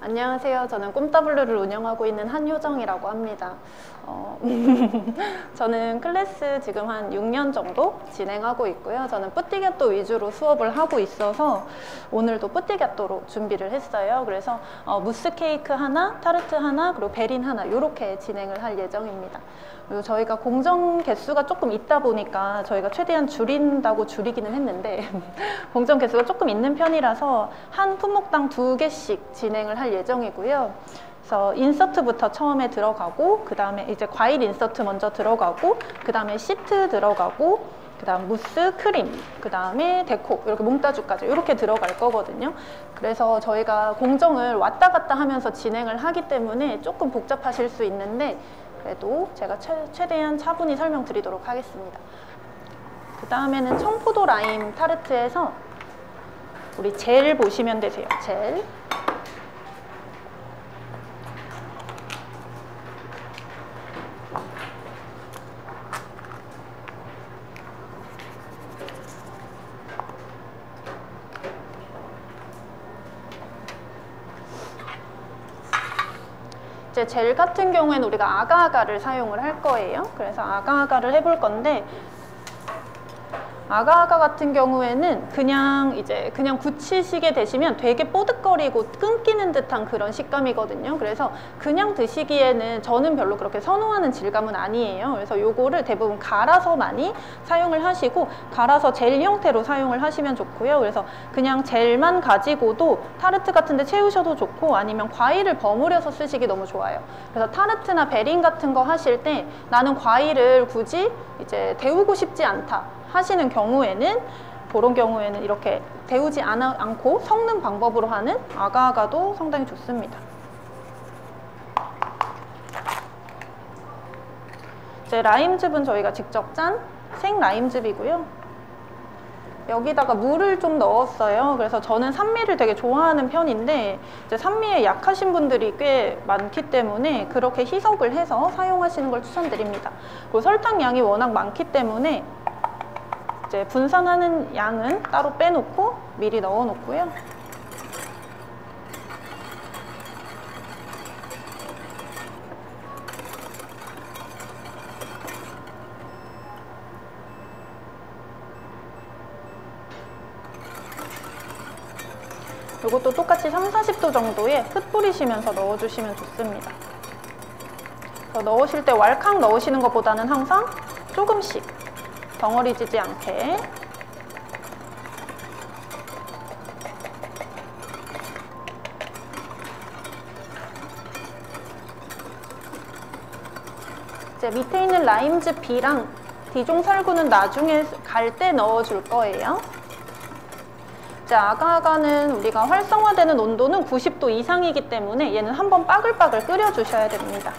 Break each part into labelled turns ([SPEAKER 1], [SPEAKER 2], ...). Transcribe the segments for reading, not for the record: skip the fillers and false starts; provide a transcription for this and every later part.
[SPEAKER 1] 안녕하세요. 저는 꼼따블루를 운영하고 있는 한효정이라고 합니다. 저는 클래스 지금 한 6년 정도 진행하고 있고요. 저는 뿌띠갸또 위주로 수업을 하고 있어서 오늘도 뿌띠갸또로 준비를 했어요. 그래서 무스 케이크 하나, 타르트 하나, 그리고 베린 하나 이렇게 진행을 할 예정입니다. 그리고 저희가 공정 개수가 조금 있다 보니까 저희가 최대한 줄인다고 줄이기는 했는데 공정 개수가 조금 있는 편이라서 한 품목당 2개씩 진행을 할 예정이고요. 그래서 인서트부터 처음에 들어가고, 그 다음에 이제 과일 인서트 먼저 들어가고, 그 다음에 시트 들어가고, 그 다음 무스, 크림, 그 다음에 데코, 이렇게 몽따주까지 이렇게 들어갈 거거든요. 그래서 저희가 공정을 왔다 갔다 하면서 진행을 하기 때문에 조금 복잡하실 수 있는데, 그래도 제가 최대한 차분히 설명드리도록 하겠습니다. 그 다음에는 청포도 라임 타르트에서 우리 젤 보시면 되세요. 젤. 이제 젤 같은 경우에는 우리가 아가아가를 사용을 할 거예요. 그래서 아가아가를 해볼 건데, 아가아가 같은 경우에는 그냥 굳히시게 되시면 되게 뽀득거리고 끊기는 듯한 그런 식감이거든요. 그래서 그냥 드시기에는 저는 별로 그렇게 선호하는 질감은 아니에요. 그래서 요거를 대부분 갈아서 많이 사용을 하시고, 갈아서 젤 형태로 사용을 하시면 좋고요. 그래서 그냥 젤만 가지고도 타르트 같은 데 채우셔도 좋고, 아니면 과일을 버무려서 쓰시기 너무 좋아요. 그래서 타르트나 베린 같은 거 하실 때 나는 과일을 굳이 이제 데우고 싶지 않다 하시는 경우에는, 그런 경우에는 이렇게 데우지 않고 섞는 방법으로 하는 아가아가도 상당히 좋습니다. 이제 라임즙은 저희가 직접 짠 생 라임즙이고요. 여기다가 물을 좀 넣었어요. 그래서 저는 산미를 되게 좋아하는 편인데, 이제 산미에 약하신 분들이 꽤 많기 때문에 그렇게 희석을 해서 사용하시는 걸 추천드립니다. 그리고 설탕 양이 워낙 많기 때문에 이제 분산하는 양은 따로 빼놓고 미리 넣어 놓고요. 이것도 똑같이 30-40도 정도에 흩 뿌리시면서 넣어주시면 좋습니다. 넣으실 때 왈칵 넣으시는 것보다는 항상 조금씩 덩어리 지지 않게. 이제 밑에 있는 라임즙 B랑 디종 살구는 나중에 갈 때 넣어줄 거예요. 이제 아가아가는 우리가 활성화되는 온도는 90도 이상이기 때문에 얘는 한번 빠글빠글 끓여주셔야 됩니다.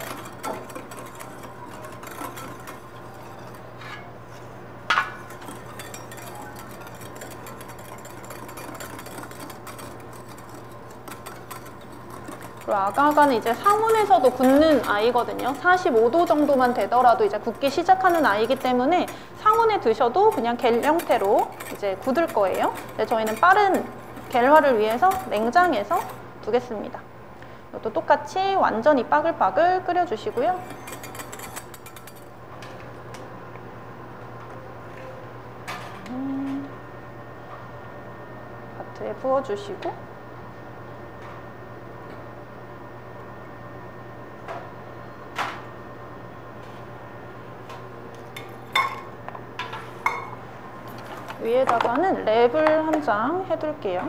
[SPEAKER 1] 그리고 아가아가는 이제 상온에서도 굳는 아이거든요. 45도 정도만 되더라도 이제 굳기 시작하는 아이이기 때문에 상온에 드셔도 그냥 겔 형태로 이제 굳을 거예요. 근데 저희는 빠른 겔화를 위해서 냉장에서 두겠습니다. 이것도 똑같이 완전히 빠글빠글 끓여주시고요. 바트에 부어주시고, 위에다가는 랩을 한 장 해둘게요.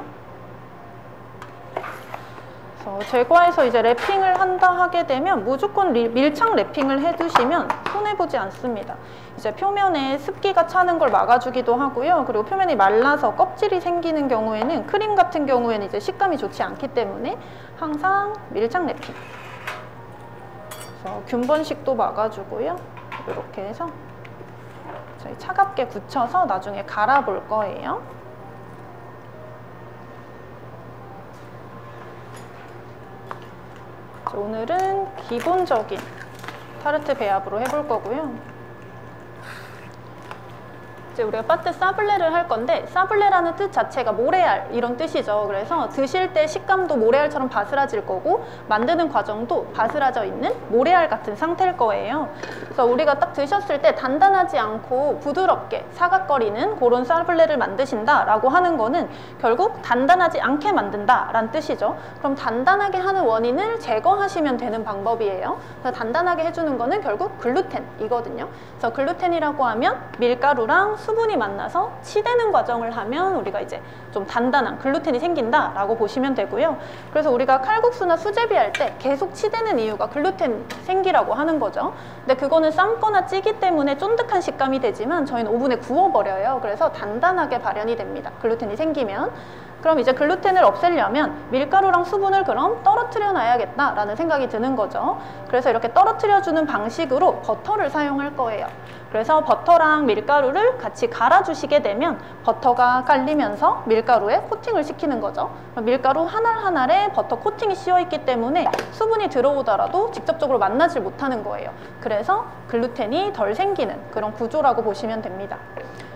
[SPEAKER 1] 그래서 제과에서 이제 랩핑을 한다 하게 되면 무조건 밀착 랩핑을 해두시면 손해보지 않습니다. 이제 표면에 습기가 차는 걸 막아주기도 하고요. 그리고 표면이 말라서 껍질이 생기는 경우에는, 크림 같은 경우에는 이제 식감이 좋지 않기 때문에 항상 밀착 랩핑. 그래서 균번식도 막아주고요. 이렇게 해서 저희 차갑게 굳혀서 나중에 갈아볼 거예요. 오늘은 기본적인 타르트 배합으로 해볼 거고요. 이제 우리가 파트 사블레를 할 건데, 사블레라는 뜻 자체가 모래알 이런 뜻이죠. 그래서 드실 때 식감도 모래알처럼 바스라질 거고 만드는 과정도 바스라져 있는 모래알 같은 상태일 거예요. 그래서 우리가 딱 드셨을 때 단단하지 않고 부드럽게 사각거리는 그런 사블레를 만드신다라고 하는 거는 결국 단단하지 않게 만든다라는 뜻이죠. 그럼 단단하게 하는 원인을 제거하시면 되는 방법이에요. 그래서 단단하게 해주는 거는 결국 글루텐이거든요. 그래서 글루텐이라고 하면 밀가루랑 수분이 만나서 치대는 과정을 하면 우리가 이제 좀 단단한 글루텐이 생긴다라고 보시면 되고요. 그래서 우리가 칼국수나 수제비 할 때 계속 치대는 이유가 글루텐 생기라고 하는 거죠. 근데 그거는 삶거나 찌기 때문에 쫀득한 식감이 되지만 저희는 오븐에 구워버려요. 그래서 단단하게 발현이 됩니다. 글루텐이 생기면. 그럼 이제 글루텐을 없애려면 밀가루랑 수분을 그럼 떨어뜨려 놔야겠다라는 생각이 드는 거죠. 그래서 이렇게 떨어뜨려 주는 방식으로 버터를 사용할 거예요. 그래서 버터랑 밀가루를 같이 갈아주시게 되면 버터가 깔리면서 밀가루에 코팅을 시키는 거죠. 밀가루 하나하나에 버터 코팅이 씌워 있기 때문에 수분이 들어오더라도 직접적으로 만나질 못하는 거예요. 그래서 글루텐이 덜 생기는 그런 구조라고 보시면 됩니다.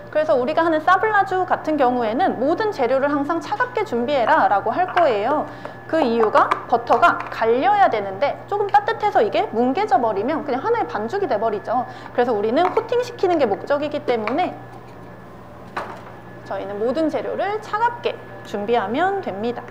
[SPEAKER 1] 그래서 우리가 하는 사블라주 같은 경우에는 모든 재료를 항상 차갑게 준비해라 라고 할 거예요. 그 이유가 버터가 갈려야 되는데 조금 따뜻해서 이게 뭉개져 버리면 그냥 하나의 반죽이 돼 버리죠. 그래서 우리는 코팅시키는 게 목적이기 때문에 저희는 모든 재료를 차갑게 준비하면 됩니다.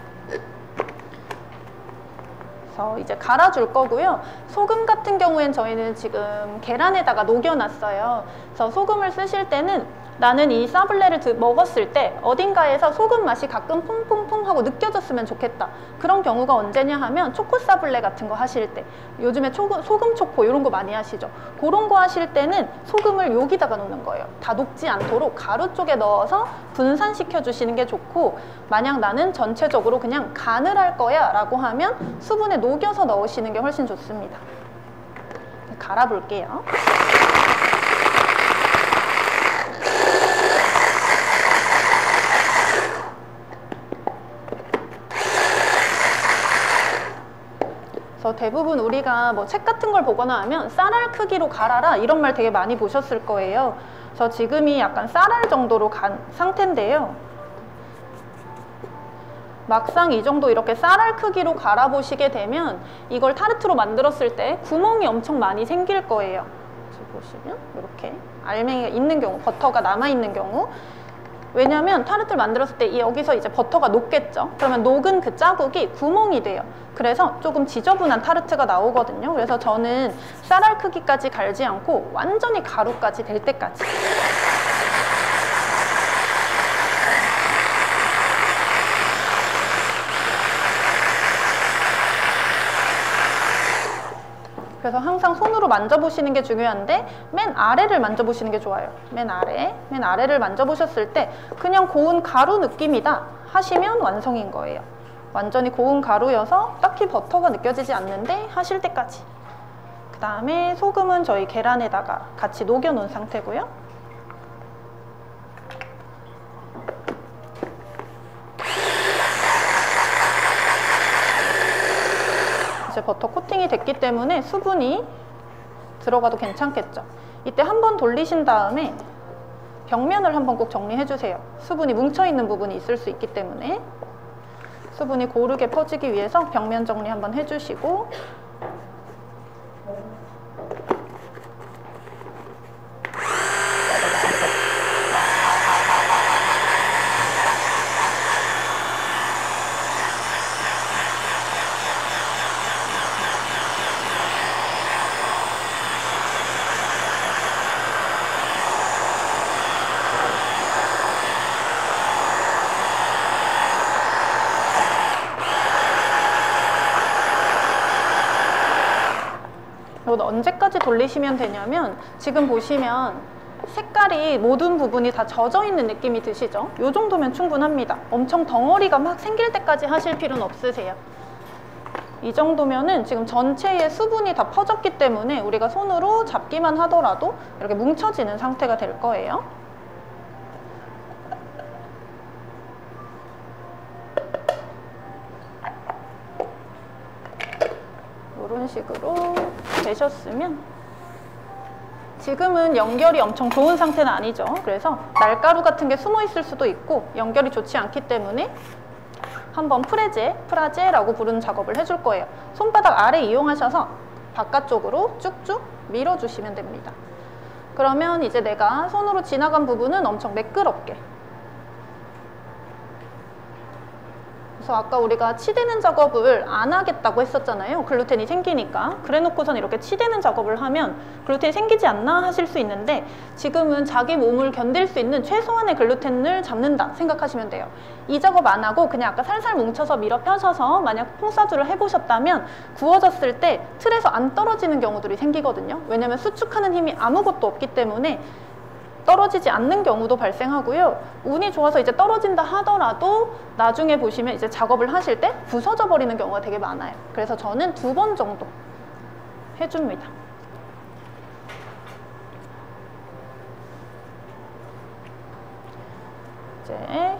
[SPEAKER 1] 그래서 이제 갈아줄 거고요. 소금 같은 경우엔 저희는 지금 계란에다가 녹여놨어요. 그래서 소금을 쓰실 때는 나는 이 사블레를 먹었을 때 어딘가에서 소금 맛이 가끔 퐁퐁퐁 하고 느껴졌으면 좋겠다. 그런 경우가 언제냐 하면 초코 사블레 같은 거 하실 때, 요즘에 소금 초코 이런 거 많이 하시죠. 그런 거 하실 때는 소금을 여기다가 넣는 거예요. 다 녹지 않도록 가루 쪽에 넣어서 분산시켜 주시는 게 좋고, 만약 나는 전체적으로 그냥 간을 할 거야 라고 하면 수분에 녹여서 넣으시는 게 훨씬 좋습니다. 갈아 볼게요. 대부분 우리가 뭐 책 같은 걸 보거나 하면 쌀알 크기로 갈아라 이런 말 되게 많이 보셨을 거예요. 그래서 지금이 약간 쌀알 정도로 간 상태인데요. 막상 이 정도 이렇게 쌀알 크기로 갈아 보시게 되면 이걸 타르트로 만들었을 때 구멍이 엄청 많이 생길 거예요. 보시면 이렇게 알맹이가 있는 경우, 버터가 남아있는 경우, 왜냐하면 타르트를 만들었을 때 여기서 이제 버터가 녹겠죠. 그러면 녹은 그 자국이 구멍이 돼요. 그래서 조금 지저분한 타르트가 나오거든요. 그래서 저는 쌀알 크기까지 갈지 않고 완전히 가루까지 될 때까지. 그래서 항상 손으로 만져보시는 게 중요한데 맨 아래를 만져보시는 게 좋아요. 맨 아래를 만져보셨을 때 그냥 고운 가루 느낌이다 하시면 완성인 거예요. 완전히 고운 가루여서 딱히 버터가 느껴지지 않는데 하실 때까지. 그 다음에 소금은 저희 계란에다가 같이 녹여 놓은 상태고요. 이제 버터 코팅이 됐기 때문에 수분이 들어가도 괜찮겠죠. 이때 한번 돌리신 다음에 벽면을 한번 꼭 정리해 주세요. 수분이 뭉쳐있는 부분이 있을 수 있기 때문에 수분이 고르게 퍼지기 위해서 벽면 정리 한번 해주시고, 이건 언제까지 돌리시면 되냐면, 지금 보시면 색깔이 모든 부분이 다 젖어 있는 느낌이 드시죠? 이 정도면 충분합니다. 엄청 덩어리가 막 생길 때까지 하실 필요는 없으세요. 이 정도면은 지금 전체에 수분이 다 퍼졌기 때문에 우리가 손으로 잡기만 하더라도 이렇게 뭉쳐지는 상태가 될 거예요. 이런 식으로 되셨으면 지금은 연결이 엄청 좋은 상태는 아니죠. 그래서 날가루 같은 게 숨어 있을 수도 있고 연결이 좋지 않기 때문에 한번 프라제라고 부르는 작업을 해줄 거예요. 손바닥 아래 이용하셔서 바깥쪽으로 쭉쭉 밀어주시면 됩니다. 그러면 이제 내가 손으로 지나간 부분은 엄청 매끄럽게. 그래서 아까 우리가 치대는 작업을 안 하겠다고 했었잖아요. 글루텐이 생기니까. 그래 놓고선 이렇게 치대는 작업을 하면 글루텐이 생기지 않나 하실 수 있는데 지금은 자기 몸을 견딜 수 있는 최소한의 글루텐을 잡는다 생각하시면 돼요. 이 작업 안 하고 그냥 아까 살살 뭉쳐서 밀어 펴셔서 만약 퐁사주를 해보셨다면 구워졌을 때 틀에서 안 떨어지는 경우들이 생기거든요. 왜냐면 수축하는 힘이 아무것도 없기 때문에 떨어지지 않는 경우도 발생하고요. 운이 좋아서 이제 떨어진다 하더라도 나중에 보시면 이제 작업을 하실 때 부서져 버리는 경우가 되게 많아요. 그래서 저는 2번 정도 해줍니다. 이제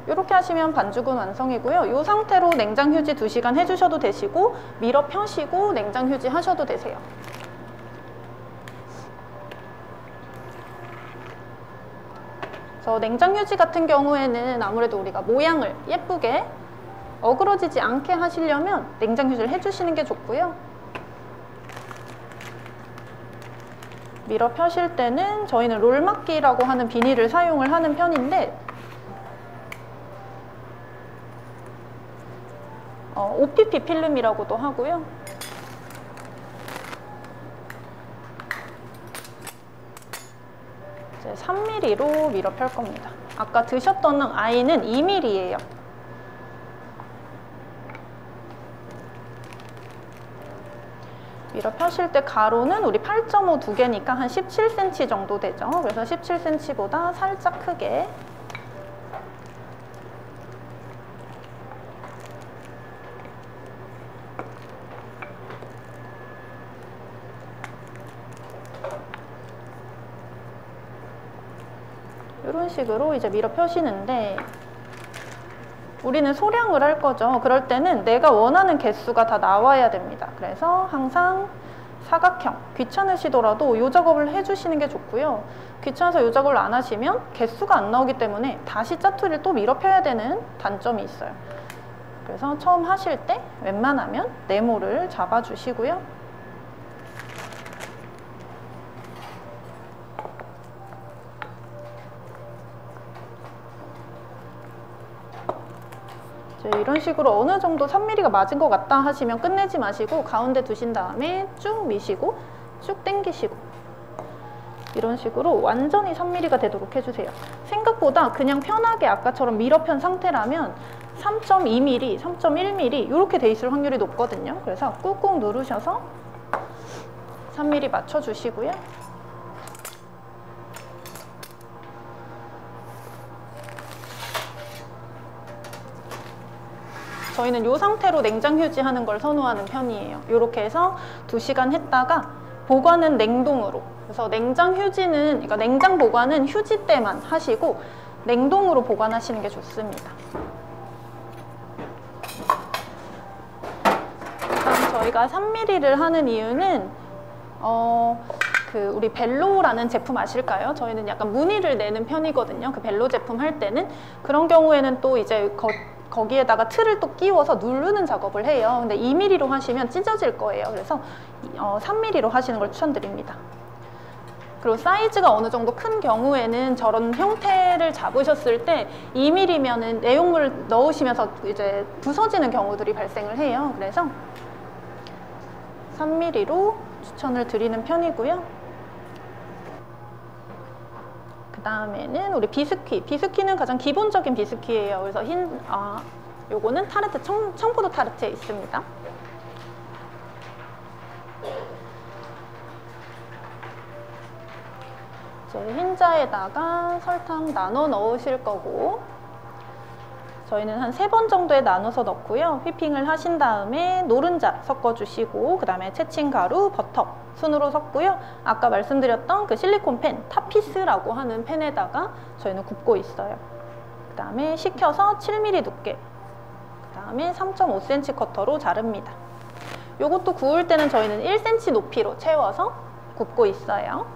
[SPEAKER 1] 이렇게 하시면 반죽은 완성이고요. 이 상태로 냉장 휴지 2시간 해주셔도 되시고 밀어 펴시고 냉장 휴지 하셔도 되세요. 냉장 휴지 같은 경우에는 아무래도 우리가 모양을 예쁘게 어그러지지 않게 하시려면 냉장 휴지를 해주시는 게 좋고요. 밀어 펴실 때는 저희는 롤막기라고 하는 비닐을 사용을 하는 편인데 OPP 필름이라고도 하고요. 이제 3mm로 밀어 펼 겁니다. 아까 드셨던 아이는 2mm예요. 밀어 펴실 때 가로는 우리 8.5 두 개니까 한 17cm 정도 되죠. 그래서 17cm보다 살짝 크게 이런 식으로 이제 밀어 펴시는데 우리는 소량을 할 거죠. 그럴 때는 내가 원하는 개수가 다 나와야 됩니다. 그래서 항상 사각형, 귀찮으시더라도 이 작업을 해주시는 게 좋고요. 귀찮아서 이 작업을 안 하시면 개수가 안 나오기 때문에 다시 짜투리를 또 밀어 펴야 되는 단점이 있어요. 그래서 처음 하실 때 웬만하면 네모를 잡아주시고요. 이런 식으로 어느 정도 3mm가 맞은 것 같다 하시면 끝내지 마시고 가운데 두신 다음에 쭉 미시고 쭉 당기시고 이런 식으로 완전히 3mm가 되도록 해주세요. 생각보다 그냥 편하게 아까처럼 밀어 편 상태라면 3.2mm, 3.1mm 이렇게 돼 있을 확률이 높거든요. 그래서 꾹꾹 누르셔서 3mm 맞춰주시고요. 저희는 이 상태로 냉장 휴지하는 걸 선호하는 편이에요. 이렇게 해서 2시간 했다가 보관은 냉동으로. 그래서 냉장 휴지는, 그러니까 냉장 보관은 휴지 때만 하시고 냉동으로 보관하시는 게 좋습니다. 그럼 저희가 3mm를 하는 이유는 우리 벨로라는 제품 아실까요? 저희는 약간 무늬를 내는 편이거든요. 그 벨로 제품 할 때는 그런 경우에는 또 이제 거기에다가 틀을 또 끼워서 누르는 작업을 해요. 근데 2mm로 하시면 찢어질 거예요. 그래서 3mm로 하시는 걸 추천드립니다. 그리고 사이즈가 어느 정도 큰 경우에는 저런 형태를 잡으셨을 때 2mm면은 내용물을 넣으시면서 이제 부서지는 경우들이 발생을 해요. 그래서 3mm로 추천을 드리는 편이고요. 그 다음에는 우리 비스퀴. 비스퀴는 가장 기본적인 비스퀴예요. 그래서 요거는 타르트, 청포도 타르트에 있습니다. 이제 흰자에다가 설탕 나눠 넣으실 거고 저희는 한 3번 정도에 나눠서 넣고요. 휘핑을 하신 다음에 노른자 섞어주시고 그 다음에 채친 가루, 버터 순으로 섞고요. 아까 말씀드렸던 그 실리콘 팬, 타피스라고 하는 팬에다가 저희는 굽고 있어요. 그 다음에 식혀서 7mm 두께, 그 다음에 3.5cm 커터로 자릅니다. 요것도 구울 때는 저희는 1cm 높이로 채워서 굽고 있어요.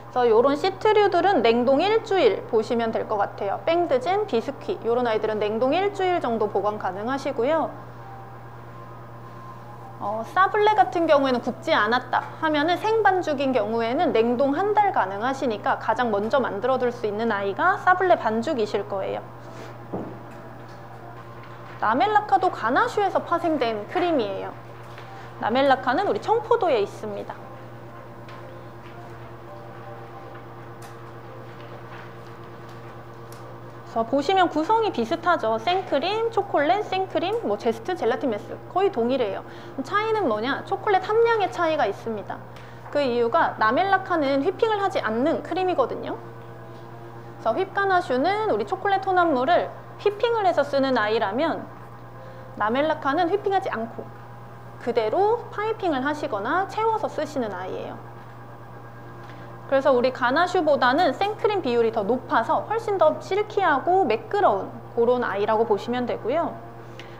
[SPEAKER 1] 그래서 요런 시트류들은 냉동 일주일 보시면 될 것 같아요. 뺑드젠, 비스퀴 요런 아이들은 냉동 일주일 정도 보관 가능하시고요. 사블레 같은 경우에는 굽지 않았다 하면은 생반죽인 경우에는 냉동 한 달 가능하시니까 가장 먼저 만들어둘 수 있는 아이가 사블레 반죽이실 거예요. 나멜라카도 가나슈에서 파생된 크림이에요. 나멜라카는 우리 청포도에 있습니다. 그래서 보시면 구성이 비슷하죠. 생크림, 초콜릿, 생크림, 뭐 제스트, 젤라틴 메스 거의 동일해요. 차이는 뭐냐? 초콜릿 함량의 차이가 있습니다. 그 이유가 나멜라카는 휘핑을 하지 않는 크림이거든요. 그래서 휘가나슈는 우리 초콜릿 혼합물을 휘핑을 해서 쓰는 아이라면 나멜라카는 휘핑하지 않고 그대로 파이핑을 하시거나 채워서 쓰시는 아이예요. 그래서 우리 가나슈보다는 생크림 비율이 더 높아서 훨씬 더 실키하고 매끄러운 그런 아이라고 보시면 되고요.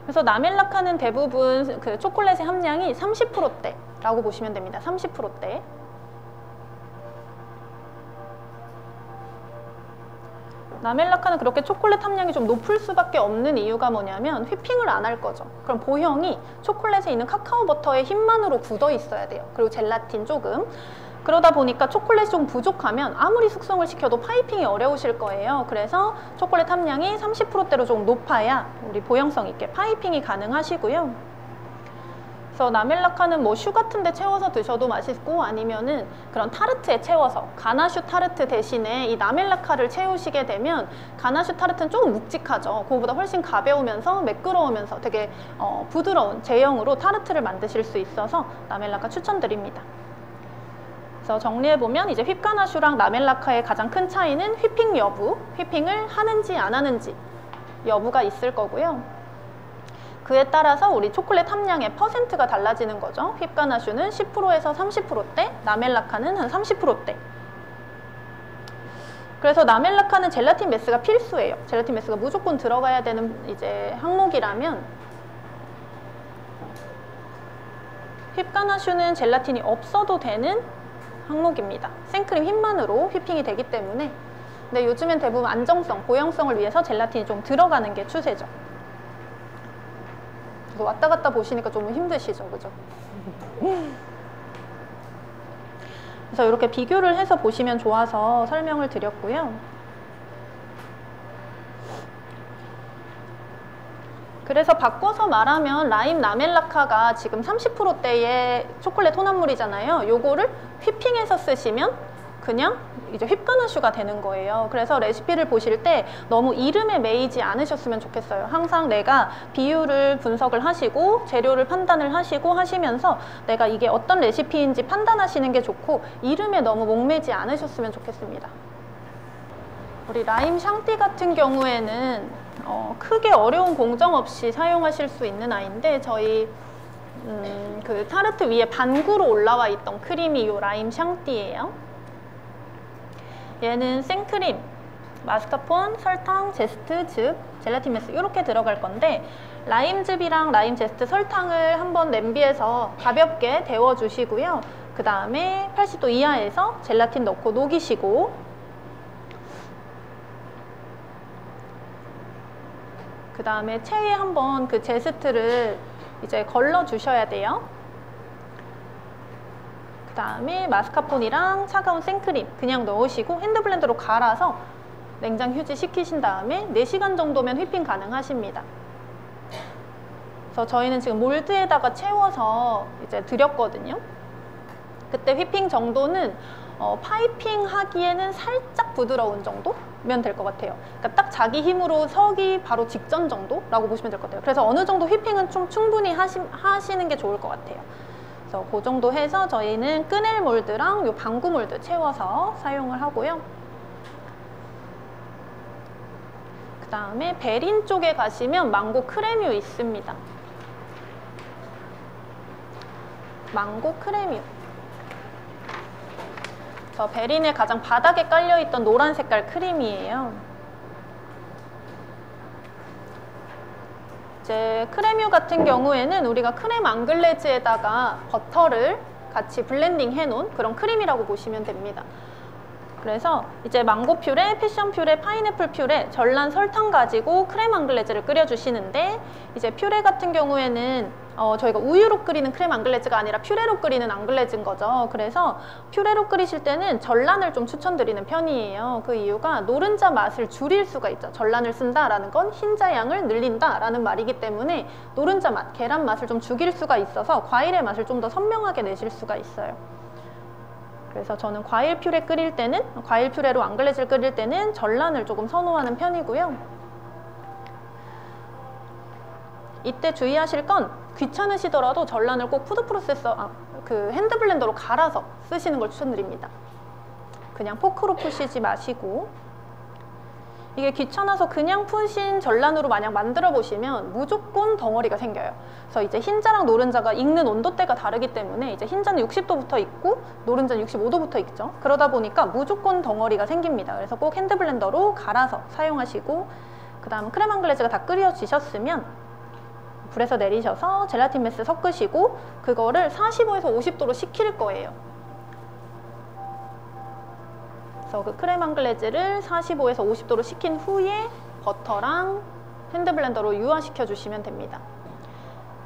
[SPEAKER 1] 그래서 나멜라카는 대부분 그 초콜릿의 함량이 30%대라고 보시면 됩니다. 30%대. 나멜라카는 그렇게 초콜릿 함량이 좀 높을 수밖에 없는 이유가 뭐냐면 휘핑을 안 할 거죠. 그럼 보형이 초콜릿에 있는 카카오 버터의 힘만으로 굳어 있어야 돼요. 그리고 젤라틴 조금. 그러다 보니까 초콜릿이 좀 부족하면 아무리 숙성을 시켜도 파이핑이 어려우실 거예요. 그래서 초콜릿 함량이 30%대로 좀 높아야 우리 보형성 있게 파이핑이 가능하시고요. 그래서 나멜라카는 뭐 슈 같은 데 채워서 드셔도 맛있고 아니면은 그런 타르트에 채워서 가나슈 타르트 대신에 이 나멜라카를 채우시게 되면 가나슈 타르트는 조금 묵직하죠. 그거보다 훨씬 가벼우면서 매끄러우면서 되게 부드러운 제형으로 타르트를 만드실 수 있어서 나멜라카 추천드립니다. 그래서 정리해보면 이제 휘가나슈랑 나멜라카의 가장 큰 차이는 휘핑 여부, 휘핑을 하는지 안 하는지 여부가 있을 거고요. 그에 따라서 우리 초콜릿 함량의 퍼센트가 달라지는 거죠. 휘가나슈는 10%에서 30%대, 나멜라카는 한 30%대. 그래서 나멜라카는 젤라틴 메스가 필수예요. 젤라틴 메스가 무조건 들어가야 되는 이제 항목이라면 휘가나슈는 젤라틴이 없어도 되는 항목입니다. 생크림 힘만으로 휘핑이 되기 때문에. 근데 요즘엔 대부분 안정성, 보형성을 위해서 젤라틴이 좀 들어가는 게 추세죠. 왔다 갔다 보시니까 좀 힘드시죠, 그죠? 그래서 이렇게 비교를 해서 보시면 좋아서 설명을 드렸고요. 그래서 바꿔서 말하면 라임 나멜라카가 지금 30%대의 초콜릿 혼합물이잖아요. 요거를 휘핑해서 쓰시면 그냥 이제 휘가나슈가 되는 거예요. 그래서 레시피를 보실 때 너무 이름에 매이지 않으셨으면 좋겠어요. 항상 내가 비율을 분석을 하시고 재료를 판단을 하시고 하시면서 내가 이게 어떤 레시피인지 판단하시는 게 좋고 이름에 너무 목매지 않으셨으면 좋겠습니다. 우리 라임 샹띠 같은 경우에는 크게 어려운 공정 없이 사용하실 수 있는 아이인데 저희 그 타르트 위에 반구로 올라와 있던 크림이 이 라임 샹띠예요. 얘는 생크림, 마스카폰, 설탕, 제스트, 즙, 젤라틴 메스 이렇게 들어갈 건데 라임즙이랑 라임 제스트, 설탕을 한번 냄비에서 가볍게 데워주시고요. 그 다음에 80도 이하에서 젤라틴 넣고 녹이시고 그 다음에 체에 한번 그 제스트를 이제 걸러 주셔야 돼요. 그 다음에 마스카폰이랑 차가운 생크림 그냥 넣으시고 핸드블렌더로 갈아서 냉장 휴지 식히신 다음에 4시간 정도면 휘핑 가능하십니다. 그래서 저희는 지금 몰드에다가 채워서 이제 드렸거든요. 그때 휘핑 정도는 파이핑 하기에는 살짝 부드러운 정도면 될 것 같아요. 그러니까 딱 자기 힘으로 서기 바로 직전 정도라고 보시면 될 것 같아요. 그래서 어느 정도 휘핑은 좀 충분히 하시는 게 좋을 것 같아요. 그래서 그 정도 해서 저희는 끄넬 몰드랑 요 방구 몰드 채워서 사용을 하고요. 그 다음에 베린 쪽에 가시면 망고 크레뮤 있습니다. 망고 크레뮤. 저 베린의 가장 바닥에 깔려있던 노란 색깔 크림이에요. 이제 크레뮤 같은 경우에는 우리가 크렘 앙글레즈에다가 버터를 같이 블렌딩 해놓은 그런 크림이라고 보시면 됩니다. 그래서 이제 망고 퓨레, 패션 퓨레, 파인애플 퓨레, 전란 설탕 가지고 크렘 앙글레즈를 끓여주시는데, 이제 퓨레 같은 경우에는 저희가 우유로 끓이는 크렘 앙글레즈가 아니라 퓨레로 끓이는 앙글레즈인 거죠. 그래서 퓨레로 끓이실 때는 전란을 좀 추천드리는 편이에요. 그 이유가 노른자 맛을 줄일 수가 있죠. 전란을 쓴다라는 건 흰자 양을 늘린다라는 말이기 때문에 노른자 맛, 계란 맛을 좀 죽일 수가 있어서 과일의 맛을 좀 더 선명하게 내실 수가 있어요. 그래서 저는 과일 퓨레 끓일 때는, 과일 퓨레로 앙글레즈를 끓일 때는 전란을 조금 선호하는 편이고요. 이때 주의하실 건 귀찮으시더라도 전란을 꼭 푸드 프로세서, 그 핸드 블렌더로 갈아서 쓰시는 걸 추천드립니다. 그냥 포크로 푸시지 마시고. 이게 귀찮아서 그냥 푸신 전란으로 만약 만들어 보시면 무조건 덩어리가 생겨요. 그래서 이제 흰자랑 노른자가 익는 온도대가 다르기 때문에 이제 흰자는 60도부터 익고 노른자는 65도부터 익죠. 그러다 보니까 무조건 덩어리가 생깁니다. 그래서 꼭 핸드 블렌더로 갈아서 사용하시고, 그 다음 크렘 앙글레즈가 다 끓여지셨으면 불에서 내리셔서 젤라틴 메스 섞으시고 그거를 45에서 50도로 식힐 거예요. 그래서 그 크렘 앙글레즈를 45에서 50도로 식힌 후에 버터랑 핸드 블렌더로 유화시켜 주시면 됩니다.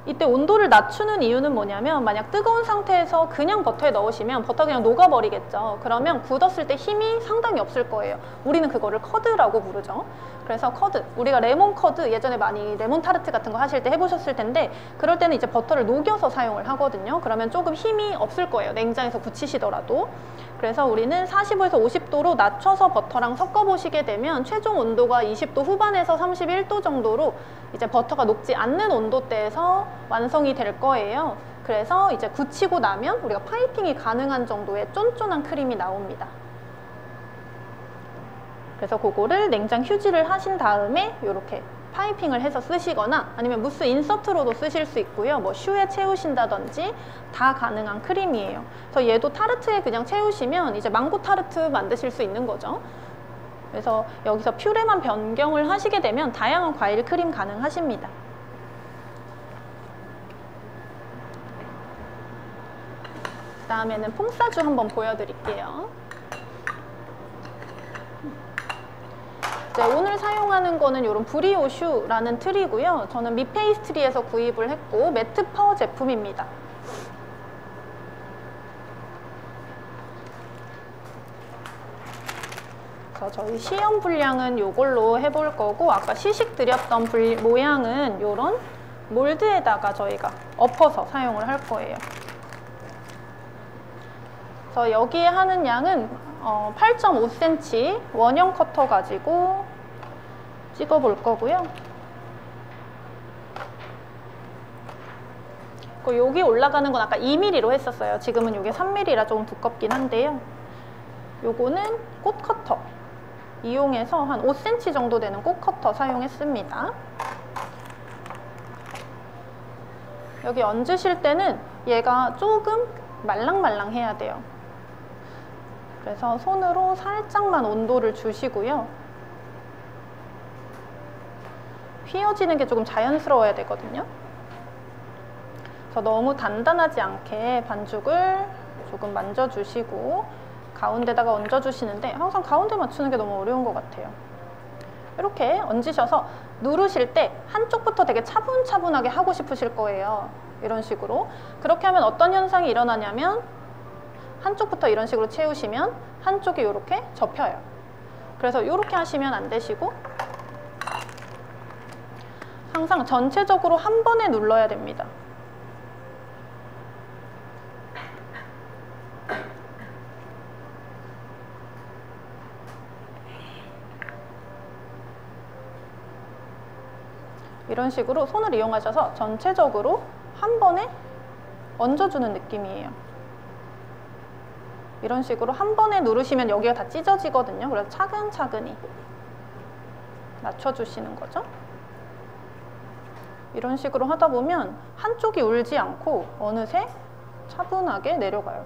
[SPEAKER 1] 이때 온도를 낮추는 이유는 뭐냐면, 만약 뜨거운 상태에서 그냥 버터에 넣으시면 버터 그냥 녹아버리겠죠. 그러면 굳었을 때 힘이 상당히 없을 거예요. 우리는 그거를 커드라고 부르죠. 그래서 커드, 우리가 레몬 커드, 예전에 많이 레몬 타르트 같은 거 하실 때 해보셨을 텐데, 그럴 때는 이제 버터를 녹여서 사용을 하거든요. 그러면 조금 힘이 없을 거예요, 냉장에서 굳히시더라도. 그래서 우리는 45에서 50도로 낮춰서 버터랑 섞어 보시게 되면 최종 온도가 20도 후반에서 31도 정도로 이제 버터가 녹지 않는 온도대에서 완성이 될 거예요. 그래서 이제 굳히고 나면 우리가 파이핑이 가능한 정도의 쫀쫀한 크림이 나옵니다. 그래서 그거를 냉장 휴지를 하신 다음에 이렇게 파이핑을 해서 쓰시거나, 아니면 무스 인서트로도 쓰실 수 있고요. 뭐 슈에 채우신다든지 다 가능한 크림이에요. 그래서 얘도 타르트에 그냥 채우시면 이제 망고 타르트 만드실 수 있는 거죠. 그래서 여기서 퓨레만 변경을 하시게 되면 다양한 과일 크림 가능하십니다. 그 다음에는 퐁사주 한번 보여드릴게요. 오늘 사용하는 거는 이런 브리오슈라는 틀이고요. 저는 미페이스트리에서 구입을 했고 매트 파워 제품입니다. 그래서 저희 시험 분량은 이걸로 해볼 거고, 아까 시식 드렸던 모양은 이런 몰드에다가 저희가 엎어서 사용을 할 거예요. 그래서 여기에 하는 양은 8.5cm 원형 커터 가지고 찍어 볼 거고요. 여기 올라가는 건 아까 2mm로 했었어요. 지금은 이게 3mm라 조금 두껍긴 한데요. 요거는 꽃 커터 이용해서 한 5cm 정도 되는 꽃 커터 사용했습니다. 여기 얹으실 때는 얘가 조금 말랑말랑해야 돼요. 그래서 손으로 살짝만 온도를 주시고요. 휘어지는 게 조금 자연스러워야 되거든요. 그래서 너무 단단하지 않게 반죽을 조금 만져주시고 가운데다가 얹어주시는데, 항상 가운데 맞추는 게 너무 어려운 것 같아요. 이렇게 얹으셔서 누르실 때 한쪽부터 되게 차분차분하게 하고 싶으실 거예요. 이런 식으로. 그렇게 하면 어떤 현상이 일어나냐면, 한쪽부터 이런 식으로 채우시면 한쪽이 이렇게 접혀요. 그래서 이렇게 하시면 안 되시고 항상 전체적으로 한 번에 눌러야 됩니다. 이런 식으로 손을 이용하셔서 전체적으로 한 번에 얹어주는 느낌이에요. 이런 식으로 한 번에 누르시면 여기가 다 찢어지거든요. 그래서 차근차근히 낮춰주시는 거죠. 이런 식으로 하다 보면 한쪽이 울지 않고 어느새 차분하게 내려가요.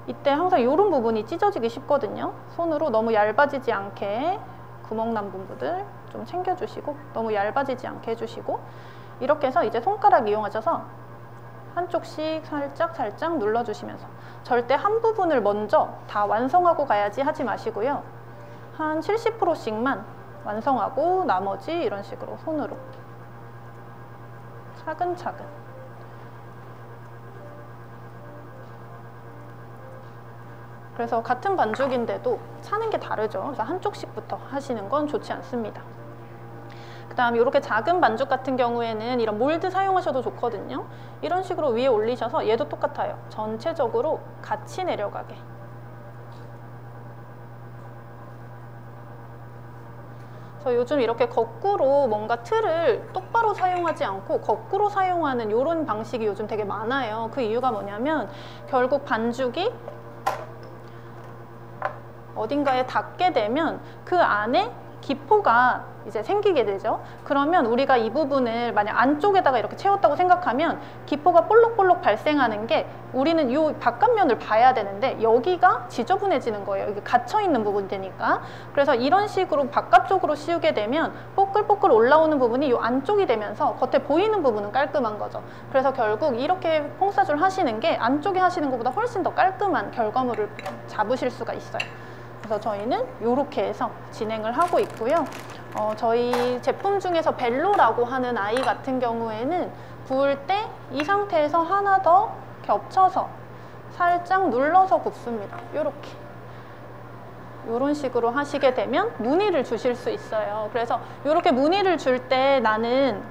[SPEAKER 1] 이때 항상 이런 부분이 찢어지기 쉽거든요. 손으로 너무 얇아지지 않게 구멍난 부분들 좀 챙겨주시고 너무 얇아지지 않게 해주시고, 이렇게 해서 이제 손가락 이용하셔서 한쪽씩 살짝 눌러주시면서, 절대 한 부분을 먼저 다 완성하고 가야지 하지 마시고요. 한 70%씩만 완성하고 나머지 이런 식으로 손으로 차근차근. 그래서 같은 반죽인데도 차는 게 다르죠. 그래서 한쪽씩부터 하시는 건 좋지 않습니다. 그 다음 이렇게 작은 반죽 같은 경우에는 이런 몰드 사용하셔도 좋거든요. 이런 식으로 위에 올리셔서 얘도 똑같아요. 전체적으로 같이 내려가게. 그래서 요즘 이렇게 거꾸로 뭔가 틀을 똑바로 사용하지 않고 거꾸로 사용하는 이런 방식이 요즘 되게 많아요. 그 이유가 뭐냐면 결국 반죽이 어딘가에 닿게 되면 그 안에 기포가 이제 생기게 되죠. 그러면 우리가 이 부분을 만약 안쪽에다가 이렇게 채웠다고 생각하면 기포가 볼록볼록 발생하는 게, 우리는 이 바깥면을 봐야 되는데 여기가 지저분해지는 거예요. 이게 갇혀있는 부분이니까. 그래서 이런 식으로 바깥쪽으로 씌우게 되면 뽀글뽀글 올라오는 부분이 이 안쪽이 되면서 겉에 보이는 부분은 깔끔한 거죠. 그래서 결국 이렇게 퐁사주를 하시는 게 안쪽에 하시는 것보다 훨씬 더 깔끔한 결과물을 잡으실 수가 있어요. 그래서 저희는 이렇게 해서 진행을 하고 있고요. 저희 제품 중에서 벨로라고 하는 아이 같은 경우에는 구울 때 이 상태에서 하나 더 겹쳐서 살짝 눌러서 굽습니다. 이렇게. 이런 식으로 하시게 되면 무늬를 주실 수 있어요. 그래서 이렇게 무늬를 줄 때 나는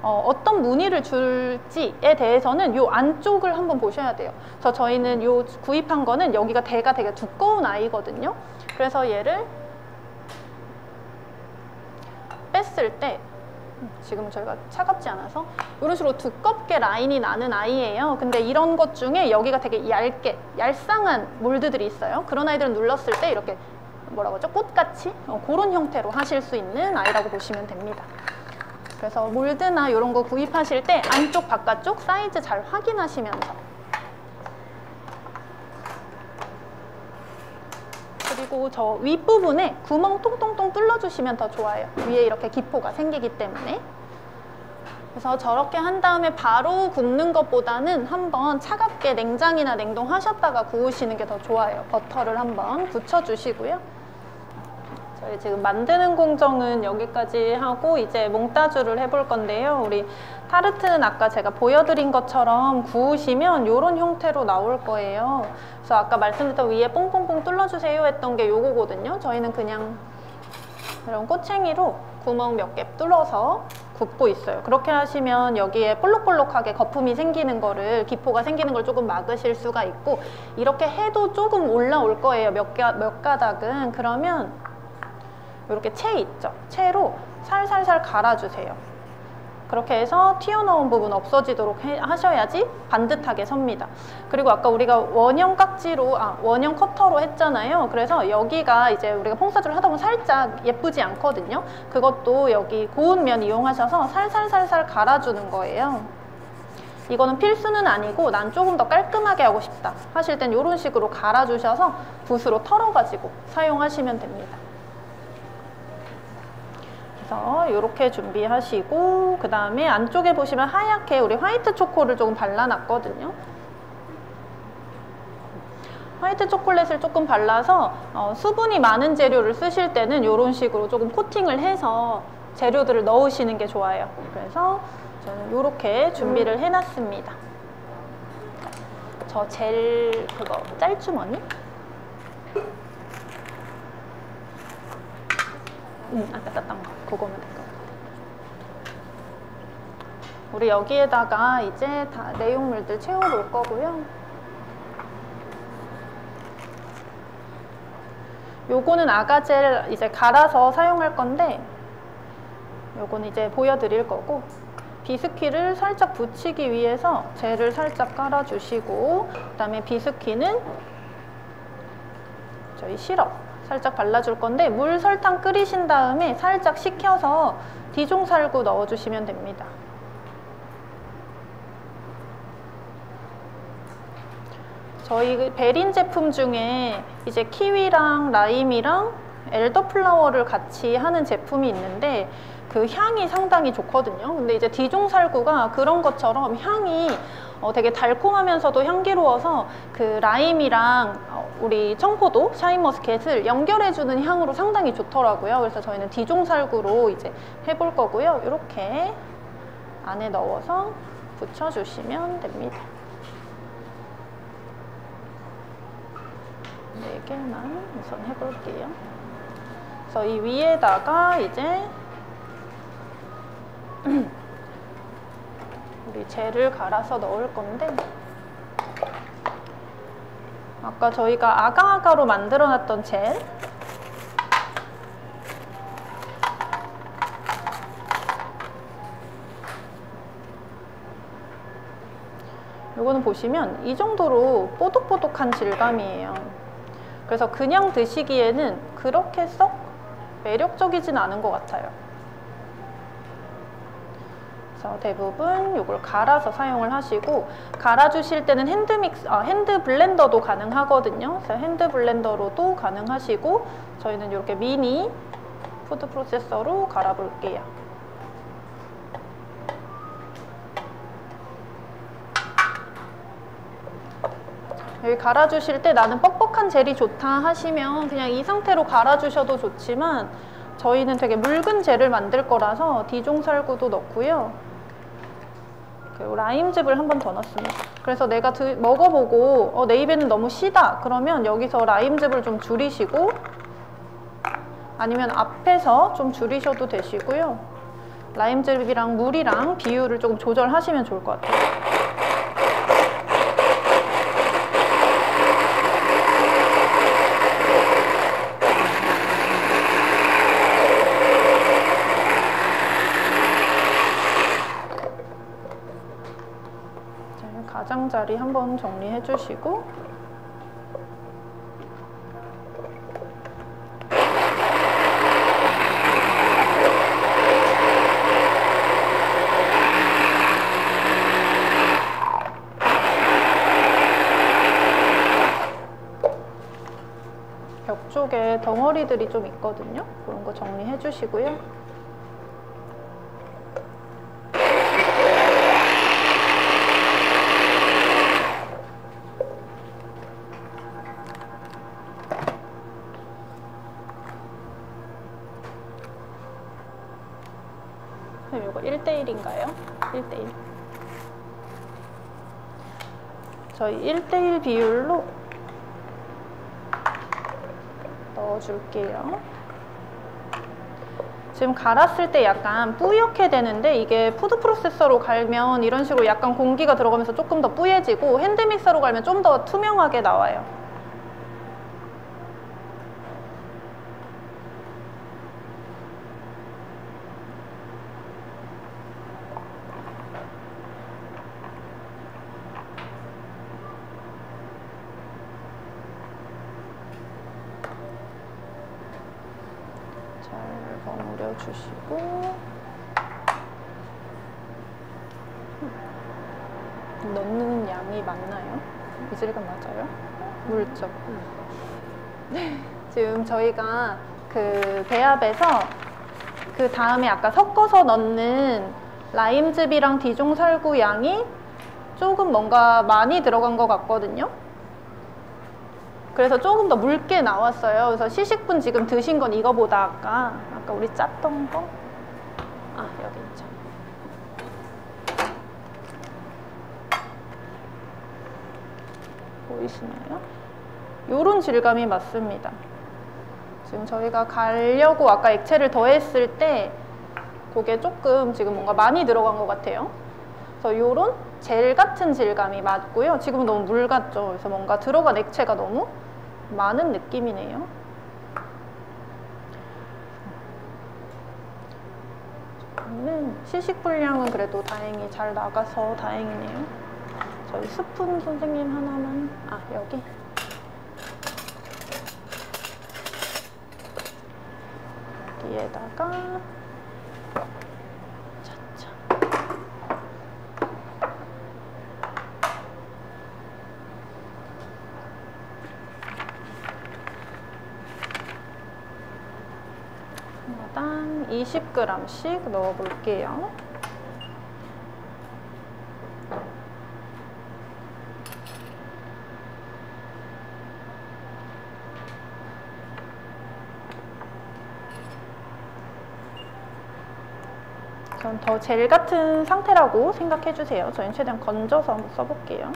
[SPEAKER 1] 어떤 무늬를 줄지에 대해서는 이 안쪽을 한번 보셔야 돼요. 그래서 저희는 요 구입한 거는 여기가 대가 되게 두꺼운 아이거든요. 그래서 얘를 뺐을 때, 지금 저희가 차갑지 않아서 이런 식으로 두껍게 라인이 나는 아이예요. 근데 이런 것 중에 여기가 되게 얇게 얄쌍한 몰드들이 있어요. 그런 아이들은 눌렀을 때 이렇게 뭐라고 하죠? 꽃같이 그런 형태로 하실 수 있는 아이라고 보시면 됩니다. 그래서 몰드나 이런 거 구입하실 때 안쪽 바깥쪽 사이즈 잘 확인하시면서, 그리고 저 윗부분에 구멍 통통통 뚫어주시면 더 좋아요. 위에 이렇게 기포가 생기기 때문에. 그래서 저렇게 한 다음에 바로 굽는 것보다는 한번 차갑게 냉장이나 냉동하셨다가 구우시는 게 더 좋아요. 버터를 한번 붙여주시고요. 저희 지금 만드는 공정은 여기까지 하고 이제 몽따주를 해볼 건데요. 우리 타르트는 아까 제가 보여드린 것처럼 구우시면 이런 형태로 나올 거예요. 그래서 아까 말씀드렸던 위에 뽕뽕뽕 뚫어주세요 했던 게 요거거든요. 저희는 그냥 이런 꼬챙이로 구멍 몇 개 뚫어서 굽고 있어요. 그렇게 하시면 여기에 볼록볼록하게 거품이 생기는 거를, 기포가 생기는 걸 조금 막으실 수가 있고, 이렇게 해도 조금 올라올 거예요. 몇 가닥은. 그러면 이렇게 채 있죠? 채로 살살살 갈아주세요. 그렇게 해서 튀어나온 부분 없어지도록 하셔야지 반듯하게 섭니다. 그리고 아까 우리가 원형 깍지로, 원형 커터로 했잖아요. 그래서 여기가 이제 우리가 퐁사주를 하다 보면 살짝 예쁘지 않거든요. 그것도 여기 고운 면 이용하셔서 살살살살 갈아주는 거예요. 이거는 필수는 아니고 난 조금 더 깔끔하게 하고 싶다 하실 땐 이런 식으로 갈아주셔서 붓으로 털어가지고 사용하시면 됩니다. 이렇게 준비하시고, 그 다음에 안쪽에 보시면 하얗게 우리 화이트 초코를 조금 발라놨거든요. 화이트 초콜릿을 조금 발라서 수분이 많은 재료를 쓰실 때는 이런 식으로 조금 코팅을 해서 재료들을 넣으시는 게 좋아요. 그래서 저는 이렇게 준비를 해놨습니다. 저 젤 그거 짤주머니? 아까 땄던 거, 그거면 될 것 같아요. 우리 여기에다가 이제 다 내용물들 채워놓을 거고요. 요거는 아가젤 이제 갈아서 사용할 건데, 요거는 이제 보여드릴 거고, 비스킷을 살짝 붙이기 위해서 젤을 살짝 깔아주시고, 그 다음에 비스킷은 저희 시럽 살짝 발라줄 건데, 물, 설탕 끓이신 다음에 살짝 식혀서 디종살구 넣어주시면 됩니다. 저희 베린 제품 중에 이제 키위랑 라임이랑 엘더플라워를 같이 하는 제품이 있는데 그 향이 상당히 좋거든요. 근데 이제 디종살구가 그런 것처럼 향이 되게 달콤하면서도 향기로워서 그 라임이랑 우리 청포도, 샤인머스켓을 연결해주는 향으로 상당히 좋더라고요. 그래서 저희는 디종살구로 이제 해볼 거고요. 이렇게 안에 넣어서 붙여주시면 됩니다. 4개만 우선 해볼게요. 그래서 이 위에다가 이제 우리 젤을 갈아서 넣을 건데, 아까 저희가 아가아가로 만들어 놨던 젤, 요거는 보시면 이 정도로 뽀독뽀독한 질감이에요. 그래서 그냥 드시기에는 그렇게 썩 매력적이진 않은 것 같아요. 그래서 대부분 이걸 갈아서 사용을 하시고, 갈아주실 때는 핸드 블렌더도 가능하거든요. 그래서 핸드 블렌더로도 가능하시고, 저희는 이렇게 미니 푸드 프로세서로 갈아볼게요. 여기 갈아주실 때 나는 뻑뻑한 젤이 좋다 하시면 그냥 이 상태로 갈아주셔도 좋지만, 저희는 되게 묽은 젤을 만들 거라서 디종살구도 넣고요. 그리고 라임즙을 한 번 더 넣습니다. 그래서 내가 먹어보고 내 입에는 너무 시다 그러면 여기서 라임즙을 좀 줄이시고, 아니면 앞에서 좀 줄이셔도 되시고요. 라임즙이랑 물이랑 비율을 조금 조절하시면 좋을 것 같아요. 가장자리 한번 정리해 주시고, 벽 쪽에 덩어리들이 좀 있거든요. 그런 거 정리해 주시고요. 이거 1:1인가요? 1:1. 저희 1:1 비율로 넣어줄게요. 지금 갈았을 때 약간 뿌옇게 되는데, 이게 푸드 프로세서로 갈면 이런 식으로 약간 공기가 들어가면서 조금 더 뿌얘지고, 핸드믹서로 갈면 좀 더 투명하게 나와요. 버무려 주시고, 넣는 양이 맞나요? 이 질감 맞아요? 물죠? 지금 저희가 그 배합에서 그 다음에 아까 섞어서 넣는 라임즙이랑 디종살구 양이 조금 뭔가 많이 들어간 것 같거든요. 그래서 조금 더 묽게 나왔어요. 그래서 시식분 지금 드신 건 이거보다 아까 우리 짰던 거? 여기 있죠. 보이시나요? 요런 질감이 맞습니다. 지금 저희가 갈려고 아까 액체를 더했을 때 그게 조금 지금 뭔가 많이 들어간 것 같아요. 그래서 요런 젤 같은 질감이 맞고요. 지금은 너무 물 같죠? 그래서 뭔가 들어간 액체가 너무 많은 느낌이네요. 시식 분량은 그래도 다행히 잘 나가서 다행이네요. 저희 스푼 선생님 하나만, 여기. 여기에다가 20g씩 넣어 볼게요. 전 더 젤 같은 상태라고 생각해 주세요. 저희는 최대한 건져서 한번 써볼게요.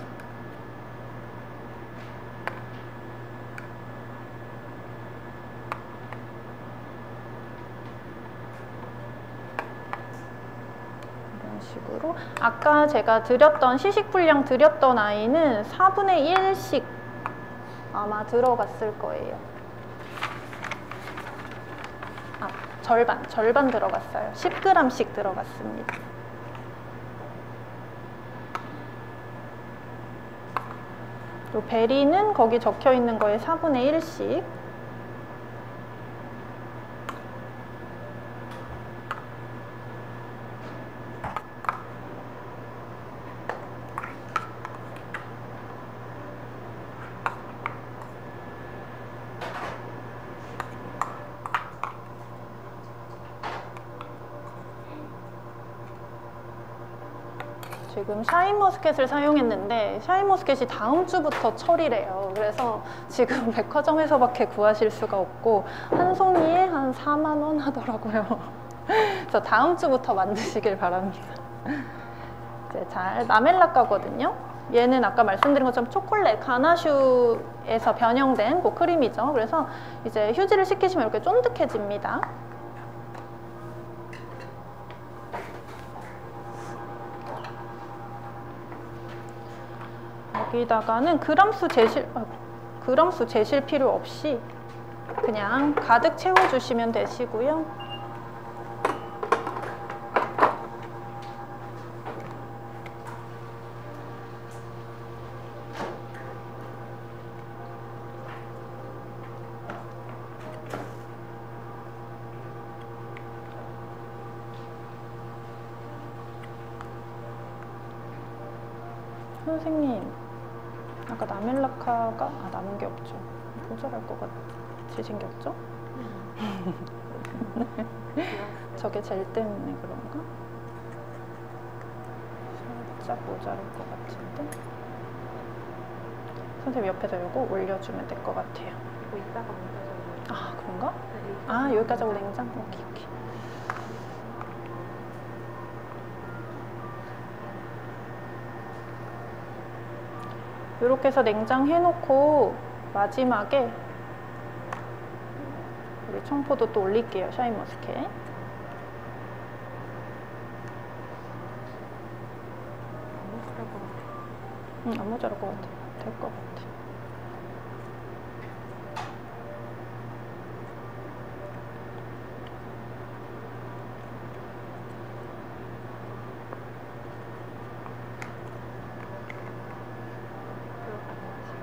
[SPEAKER 1] 이런 식으로 아까 제가 드렸던 시식 분량 드렸던 아이는 4분의 1씩 아마 들어갔을 거예요. 절반 들어갔어요. 10g씩 들어갔습니다. 요 베리는 거기 적혀 있는 거에 4분의 1씩. 지금 샤인머스켓을 사용했는데 샤인머스켓이 다음 주부터 철이래요. 그래서 지금 백화점에서밖에 구하실 수가 없고 한 송이에 한 4만 원 하더라고요. 그래서 다음 주부터 만드시길 바랍니다. 이제 잘 라멜라카거든요. 얘는 아까 말씀드린 것처럼 초콜릿 가나슈에서 변형된 그 크림이죠. 그래서 이제 휴지를 식히시면 이렇게 쫀득해집니다. 여기다가는 그람수 재실 필요 없이 그냥 가득 채워주시면 되시고요. 선생님, 아까 라멜라카가 남은 게 없죠. 모자랄 것 같이 생겼죠? 저게 젤 때문에 그런가? 살짝 모자랄 것 같은데. 선생님 옆에서 이거 올려주면 될 것 같아요.
[SPEAKER 2] 이거 이따가 옮겨줘요.
[SPEAKER 1] 아, 그런가?
[SPEAKER 2] 네,
[SPEAKER 1] 아, 여기까지 하고 냉장? 오케이. 이렇게 해서 냉장해 놓고 마지막에 우리 청포도 또 올릴게요. 샤인머스켓. 안 모자랄 것 같아. 될 것 같아.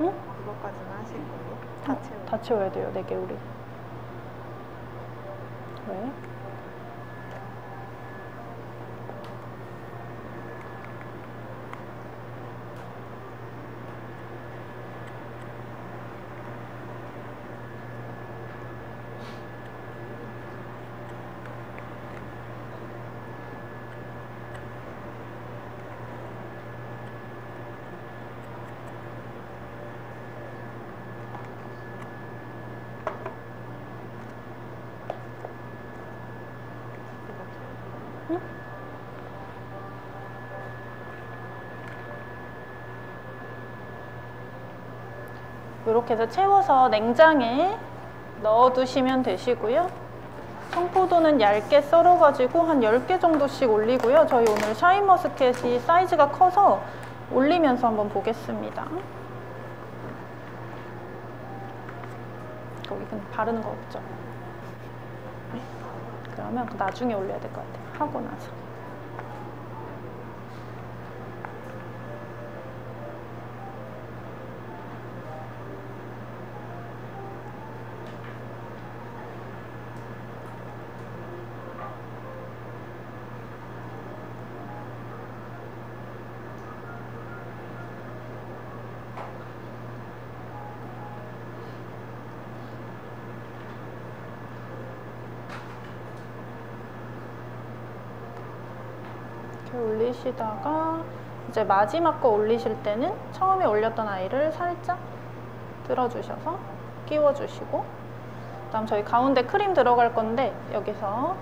[SPEAKER 1] 응?
[SPEAKER 2] 그것까지는 하실 거예요?
[SPEAKER 1] 다 채워야 돼요. 4개 우리. 왜? 응? 이렇게 해서 채워서 냉장에 넣어두시면 되시고요. 청포도는 얇게 썰어가지고 한 10개 정도씩 올리고요. 저희 오늘 샤인머스켓이 사이즈가 커서 올리면서 한번 보겠습니다. 거기 그냥 바르는 거 없죠? 그러면 나중에 올려야 될 것 같아요. 하고 나서. 이렇게 올리시다가 이제 마지막 거 올리실 때는 처음에 올렸던 아이를 살짝 들어주셔서 끼워주시고, 그다음 저희 가운데 크림 들어갈 건데 여기서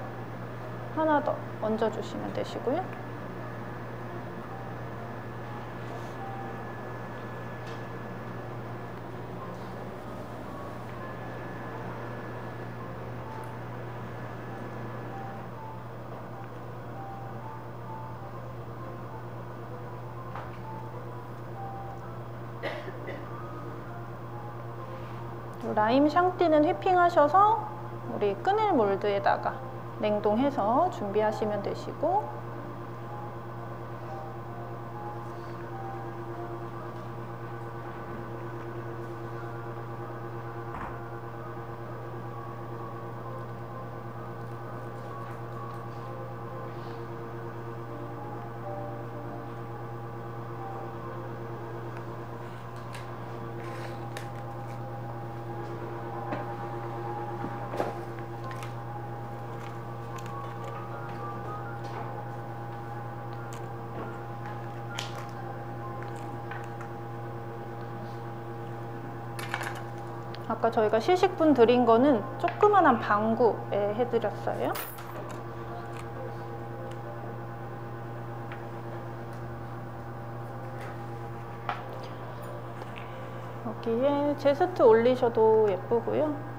[SPEAKER 1] 하나 더 얹어주시면 되시고요. 라임 샹띠는 휘핑하셔서 우리 끈을 몰드에다가 냉동해서 준비하시면 되시고, 아까 저희가 시식분 드린 거는 조그만한 방구에 해드렸어요. 여기에 제스트 올리셔도 예쁘고요.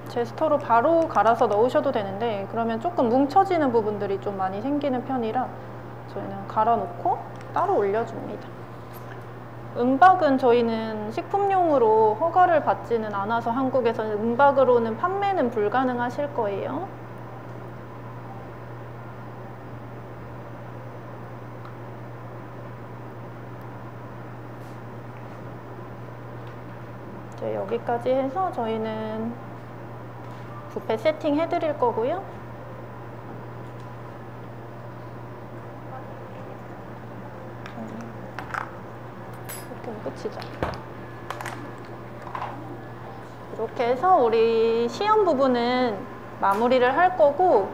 [SPEAKER 1] 제스터로 바로 갈아서 넣으셔도 되는데 그러면 조금 뭉쳐지는 부분들이 좀 많이 생기는 편이라 저희는 갈아 놓고 따로 올려줍니다. 은박은 저희는 식품용으로 허가를 받지는 않아서 한국에서는 은박으로는 판매는 불가능하실 거예요. 이제 여기까지 해서 저희는 뷔페 세팅 해드릴 거고요. 이렇게 끝이죠. 이렇게 해서 우리 시험 부분은 마무리를 할 거고,